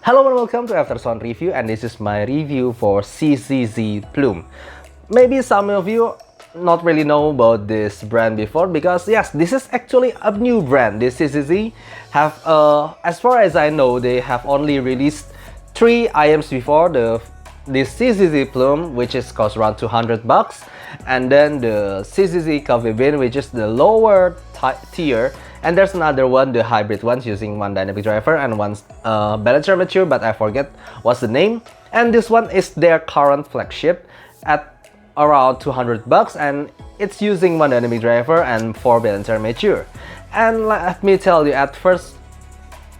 Hello and welcome to Aftersound Review, and this is my review for CCZ Plume. Maybe some of you not really know about this brand before, because yes, this is actually a new brand. This CCZ have, as far as I know, they have only released 3 items before. This CCZ Plume, which is cost around $200, and then the CCZ Coffee Bean, which is the lower tier. And there's another one, the hybrid ones, using one dynamic driver and one balance armature, but I forget what's the name. And this one is their current flagship at around $200, and it's using one dynamic driver and 4 balance armature. And let me tell you, at first,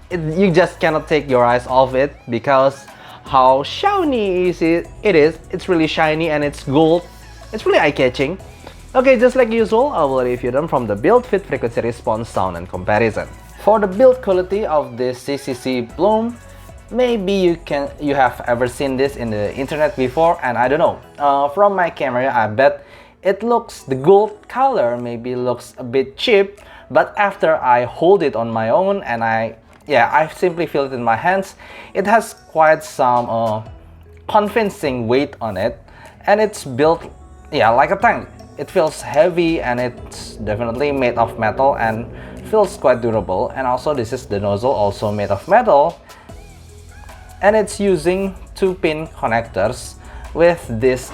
you just cannot take your eyes off it because how shiny it is. It's really shiny and it's gold. It's really eye-catching. Okay, just like usual, I will review them from the build, fit, frequency, response, sound, and comparison. For the build quality of this CCZ Plume, maybe you have ever seen this in the internet before, and I don't know. From my camera, I bet the gold color maybe looks a bit cheap, but after I hold it on my own and I simply feel it in my hands, it has quite some convincing weight on it, and it's built like a tank. It feels heavy and it's definitely made of metal and feels quite durable. And also this is the nozzle, also made of metal, and it's using 2-pin connectors with this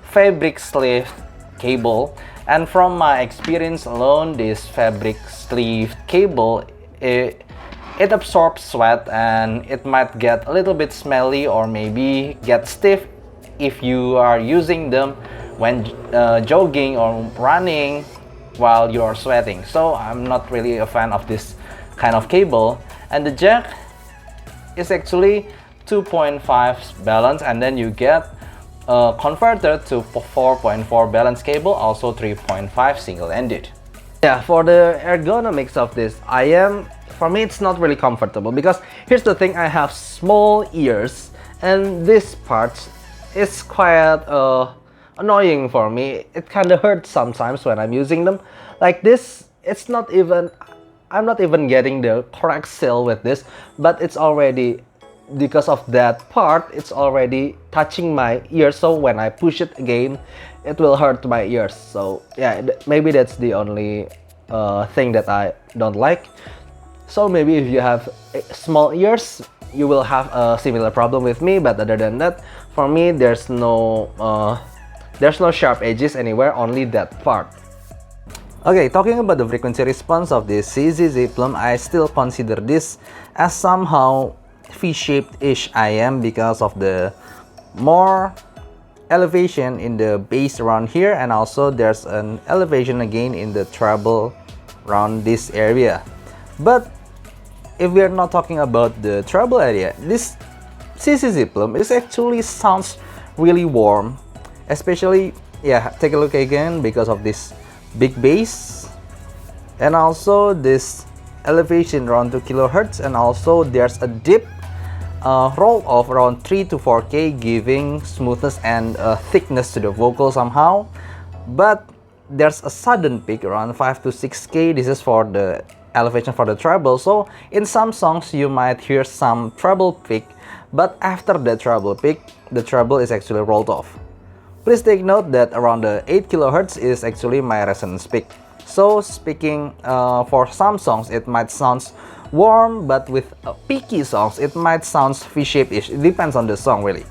fabric sleeve cable. And from my experience alone, this fabric sleeve cable, it absorbs sweat and it might get a little bit smelly or maybe get stiff if you are using them when jogging or running while you're sweating. So I'm not really a fan of this kind of cable. And the jack is actually 2.5 balance, and then you get a converter to 4.4 balance cable, also 3.5 single-ended. Yeah, for the ergonomics of this, for me it's not really comfortable, because here's the thing, I have small ears and this part is quite annoying for me. It kind of hurts sometimes when I'm using them. Like this, I'm not even getting the correct seal with this, but it's already, because of that part, it's already touching my ear. So when I push it again, it will hurt my ears. So yeah, maybe that's the only thing that I don't like. So maybe if you have small ears, you will have a similar problem with me. But other than that, for me, there's no sharp edges anywhere, only that part. Okay, talking about the frequency response of this CCZ Plume, I still consider this as somehow V-shaped-ish IM because of the more elevation in the bass around here, and also there's an elevation again in the treble around this area. But if we are not talking about the treble area, this CCZ Plume actually sounds really warm. Especially, take a look again because of this big bass, and also this elevation around 2 kHz, and also there's a dip roll of around 3 to 4K, giving smoothness and thickness to the vocal somehow. But there's a sudden peak around 5 to 6K. This is for the elevation for the treble. So in some songs you might hear some treble peak, but after the treble peak, the treble is actually rolled off. Please take note that around the 8 kHz is actually my resonance peak. So speaking for some songs, it might sound warm, but with peaky songs, it might sound V-shaped-ish. It depends on the song, really.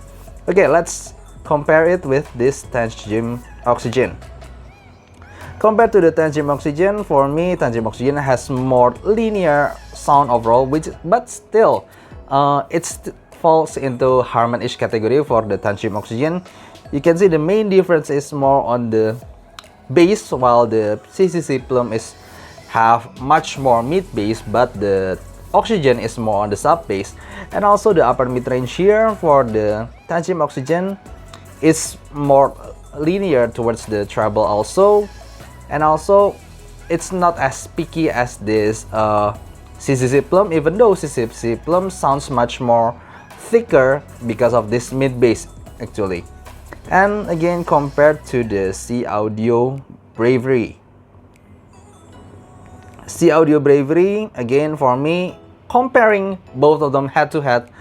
Okay, let's compare it with this Tantrum Oxygen. Compared to the Tantrum Oxygen, for me, Tantrum Oxygen has more linear sound overall, but still, it falls into harmonish category for the Tantrum Oxygen. You can see the main difference is more on the bass, while the CCZ Plume have much more mid bass, but the Oxygen is more on the sub bass. And also the upper mid range here for the Tantrum Oxygen is more linear towards the treble also. And also it's not as peaky as this CCZ Plume, even though CCZ Plume sounds much more thicker because of this mid bass actually. And again, compared to the C Audio Bravery. C Audio Bravery, again for me, comparing both of them head to head,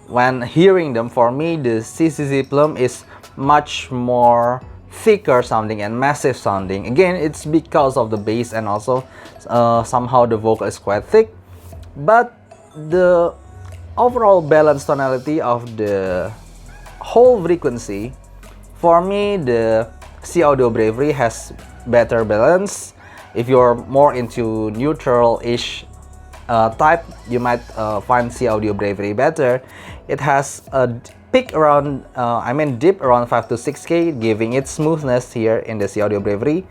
when hearing them, for me the CCZ Plume is much more thicker sounding and massive sounding. Again, it's because of the bass, and also somehow the vocal is quite thick, but the overall balanced tonality of the whole frequency, for me the C Audio Bravery has better balance. If you're more into neutral-ish type, you might find C Audio Bravery better. It has a peak around, dip around 5 to 6K, giving it smoothness here in the C Audio Bravery.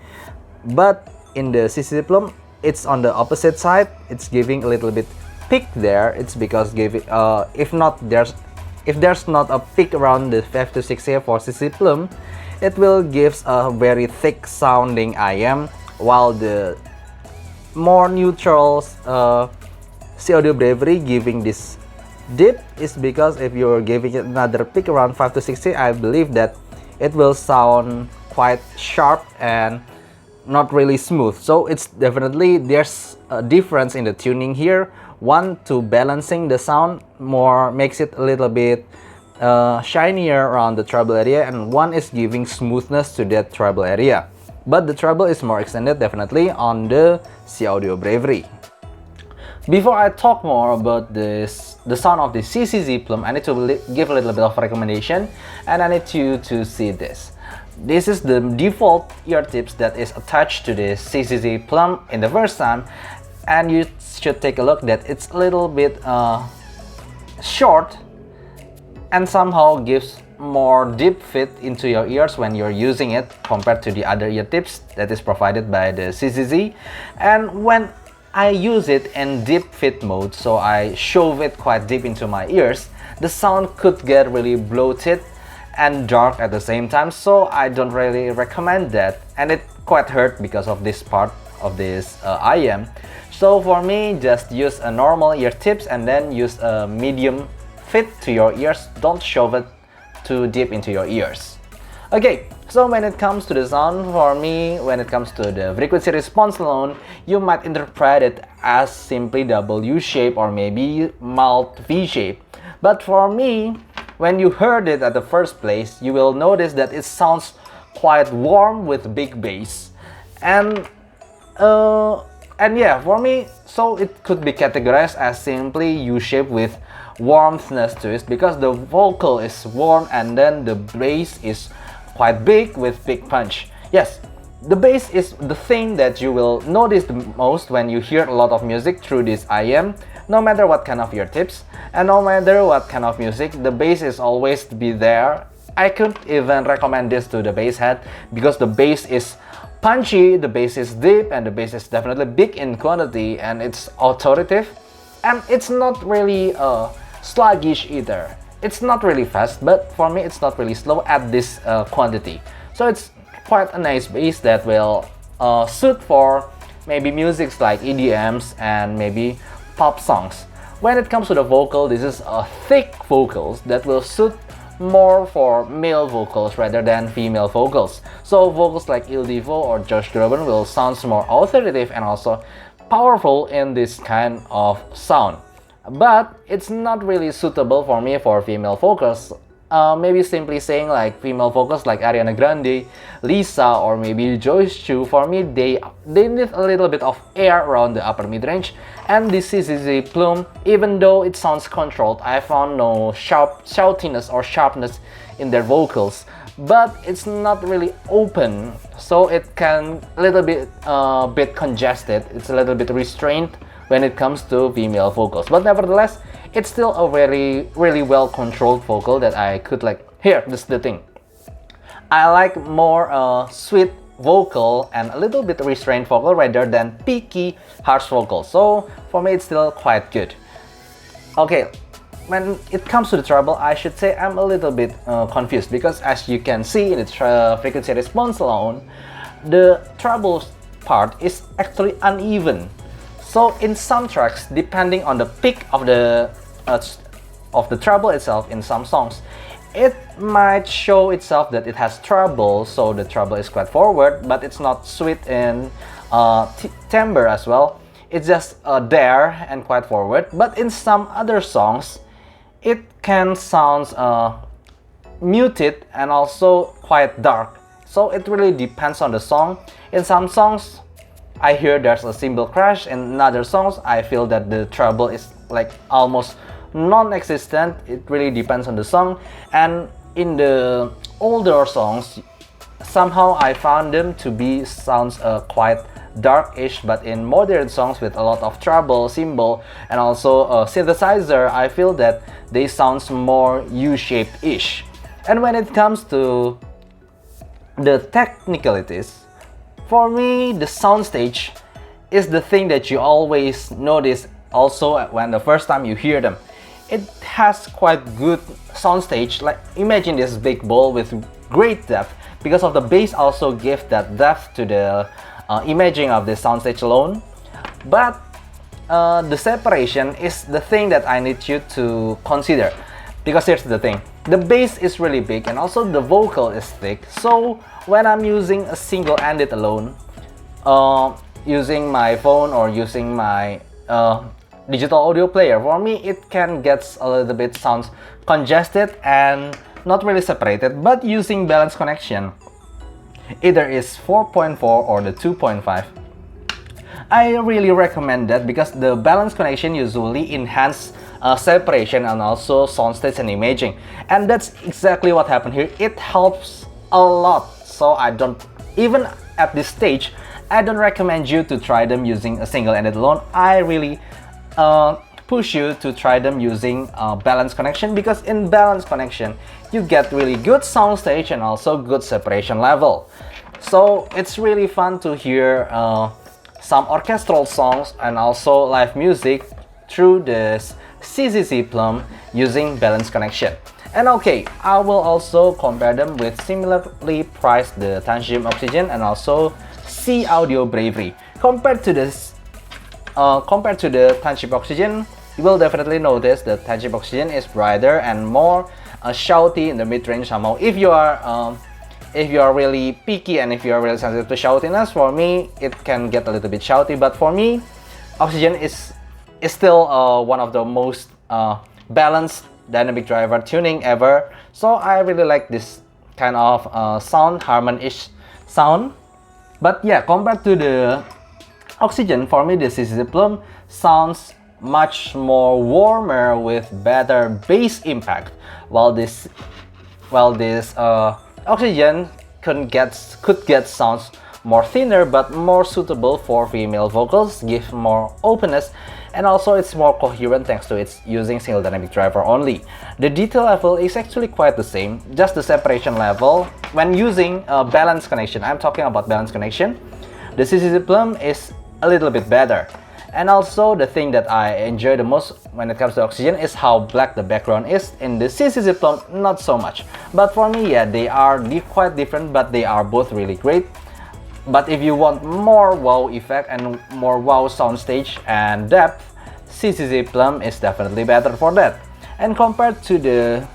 But in the CCZ Plume, it's on the opposite side. It's giving a little bit peak there. It's because if there's not a peak around the 5 to 6K for CCZ Plume, it will give a very thick sounding IM, while the more neutral C Audio Bravery giving this dip is because if you're giving it another peak around 5 to 6K, I believe that it will sound quite sharp and not really smooth. So it's definitely, there's a difference in the tuning here. One to balancing the sound more, makes it a little bit shinier around the treble area, and one is giving smoothness to that treble area. But the treble is more extended definitely on the C Audio Bravery. Before I talk more about the sound of the CCZ Plume, I need to give a little bit of recommendation, and I need you to see this. This is the default ear tips that is attached to the CCZ Plume in the first time, and you should take a look that it's a little bit short and somehow gives more deep fit into your ears when you're using it compared to the other ear tips that is provided by the CCZ. And when I use it in deep fit mode, so I shove it quite deep into my ears, the sound could get really bloated and dark at the same time, so I don't really recommend that, and it quite hurt because of this part of this IM. So for me, just use a normal ear tips and then use a medium fit to your ears. Don't shove it too deep into your ears. Okay, so when it comes to the sound, for me, when it comes to the frequency response alone, you might interpret it as simply W shape or maybe mild V shape. But for me, when you heard it at the first place, you will notice that it sounds quite warm with big bass. And yeah, for me, so it could be categorized as simply U-shape with warmthness to it, because the vocal is warm and then the bass is quite big with big punch. Yes, the bass is the thing that you will notice the most when you hear a lot of music through this IM, no matter what kind of ear tips and no matter what kind of music, the bass is always be there. I could even recommend this to the bass head because the bass is punchy, the bass is deep, and the bass is definitely big in quantity, and it's authoritative, and it's not really sluggish either. It's not really fast, but for me it's not really slow at this quantity. So it's quite a nice bass that will suit for maybe musics like EDMs and maybe pop songs. When it comes to the vocal, this is a thick vocals that will suit more for male vocals rather than female vocals. So vocals like Il Divo or Josh Groban will sound more authoritative and also powerful in this kind of sound. But it's not really suitable for me for female vocals. Maybe simply saying like female vocals like Ariana Grande, Lisa, or maybe Joyce Chu, for me they need a little bit of air around the upper mid-range. And this CCZ Plume, even though it sounds controlled, I found no shoutiness or sharpness in their vocals, but it's not really open, so it can a little bit congested. It's a little bit restrained when it comes to female vocals, but nevertheless it's still a really well controlled vocal that I could like. Here, this is the thing, I like more sweet vocal and a little bit restrained vocal rather than peaky harsh vocal, so for me it's still quite good. Okay, when it comes to the treble, I should say I'm a little bit confused, because as you can see in the frequency response alone, the treble part is actually uneven. So in some tracks, depending on the peak of the treble itself in some songs, it might show itself that it has treble, so the treble is quite forward, but it's not sweet in timbre as well. it's just there and quite forward. But in some other songs, it can sound muted and also quite dark. So it really depends on the song. In some songs, I hear there's a cymbal crash. In other songs, I feel that the treble is like almost non-existent. It really depends on the song. And in the older songs, somehow I found them to be sounds quite darkish, but in modern songs with a lot of treble, cymbal, and also synthesizer, I feel that they sounds more U-shaped-ish. And when it comes to the technicalities, for me, the soundstage is the thing that you always notice also when the first time you hear them. It has quite good soundstage. Like imagine this big bowl with great depth, because of the bass also give that depth to the imaging of the soundstage alone. But the separation is the thing that I need you to consider, because here's the thing, the bass is really big and also the vocal is thick. So when I'm using a single-ended alone, using my phone or using my digital audio player, for me it can get a little bit sounds congested and not really separated. But using balance connection, either is 4.4 or the 2.5, I really recommend that, because the balance connection usually enhance separation and also soundstage and imaging, and that's exactly what happened here. It helps a lot. So I don't, even at this stage, I don't recommend you to try them using a single-ended alone. I really push you to try them using balance connection, because in balance connection you get really good soundstage and also good separation level. So it's really fun to hear some orchestral songs and also live music through this CCZ Plume using balance connection. And okay, I will also compare them with similarly priced the Tantrum Oxygen and also C Audio Bravery. Compared to the Tantrum Oxygen, you will definitely notice the Tantrum Oxygen is brighter and more shouty in the mid-range somehow. If you are really picky and if you are really sensitive to shoutiness, for me it can get a little bit shouty. But for me, Oxygen is still one of the most balanced dynamic driver tuning ever. So I really like this kind of sound, harmonish sound. But yeah, compared to the Oxygen, for me the CCZ Plume sounds much more warmer with better bass impact, while this Oxygen could get sounds more thinner but more suitable for female vocals, give more openness, and also it's more coherent thanks to its using single dynamic driver only. The detail level is actually quite the same, just the separation level. When using a balance connection, I'm talking about balance connection, the CCZ Plume is a little bit better. And also the thing that I enjoy the most when it comes to Oxygen is how black the background is. In the CCZ Plume, not so much. But for me, yeah, they are quite different, but they are both really great. But if you want more wow effect and more wow soundstage and depth, CCZ Plume is definitely better for that. And compared to the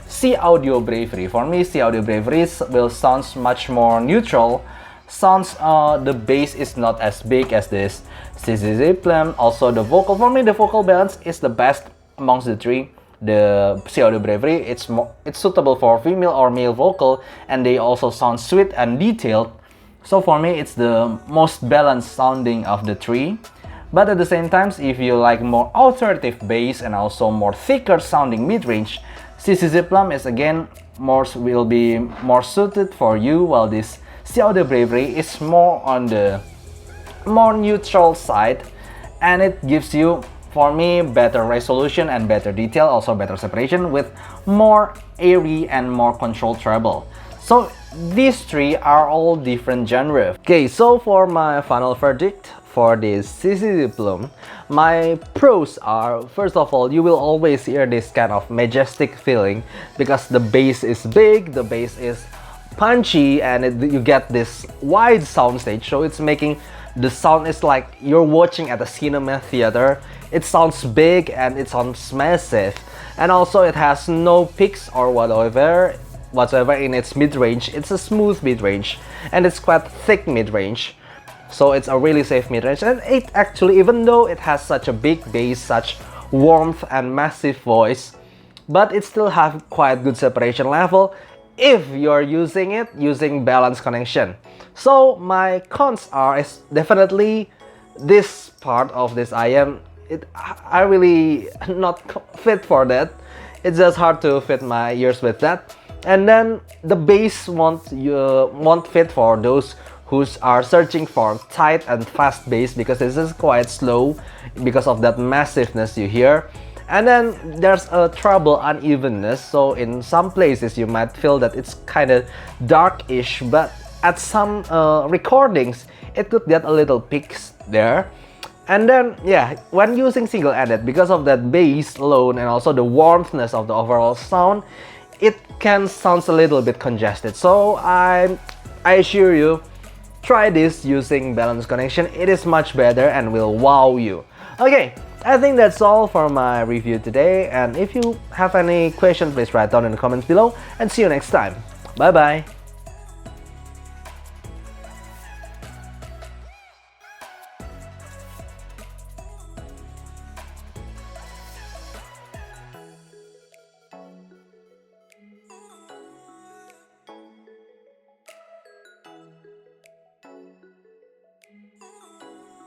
C Audio Bravery, for me C Audio Bravery will sound much more neutral. Sounds the bass is not as big as this CCZ Plume. Also the vocal, for me the vocal balance is the best amongst the three. The C Audio Bravery, it's suitable for female or male vocal, and they also sound sweet and detailed. So for me it's the most balanced sounding of the three. But at the same time, if you like more authoritative bass and also more thicker sounding mid-range, CCZ Plume is again will be more suited for you, while this C Audio Bravery is more on the more neutral side, and it gives you, for me, better resolution and better detail, also better separation with more airy and more controlled treble. So these three are all different genres. Okay, so for my final verdict for this CCZ Plume, my pros are, first of all, you will always hear this kind of majestic feeling because the bass is big, the bass is punchy, and you get this wide soundstage, so it's making the sound is like you're watching at a cinema theater. It sounds big and it sounds massive, and also it has no peaks or whatsoever in its mid-range. It's a smooth mid-range and it's quite thick mid-range. So it's a really safe mid-range, and it actually, even though it has such a big bass, such warmth and massive voice, but it still have quite good separation level if you're using it using balanced connection. So my cons are is definitely this part of this IM. I really not fit for that. It's just hard to fit my ears with that. And then the bass won't fit for those who are searching for tight and fast bass, because this is quite slow because of that massiveness you hear. And then there's a treble unevenness, so in some places you might feel that it's kind of darkish, but at some recordings it could get a little peaks there. And then, yeah, when using single-ended, because of that bass alone and also the warmthness of the overall sound, it can sound a little bit congested. So I assure you, try this using balanced connection. It is much better and will wow you. Okay, I think that's all for my review today. And if you have any questions, please write down in the comments below. And see you next time. Bye-bye.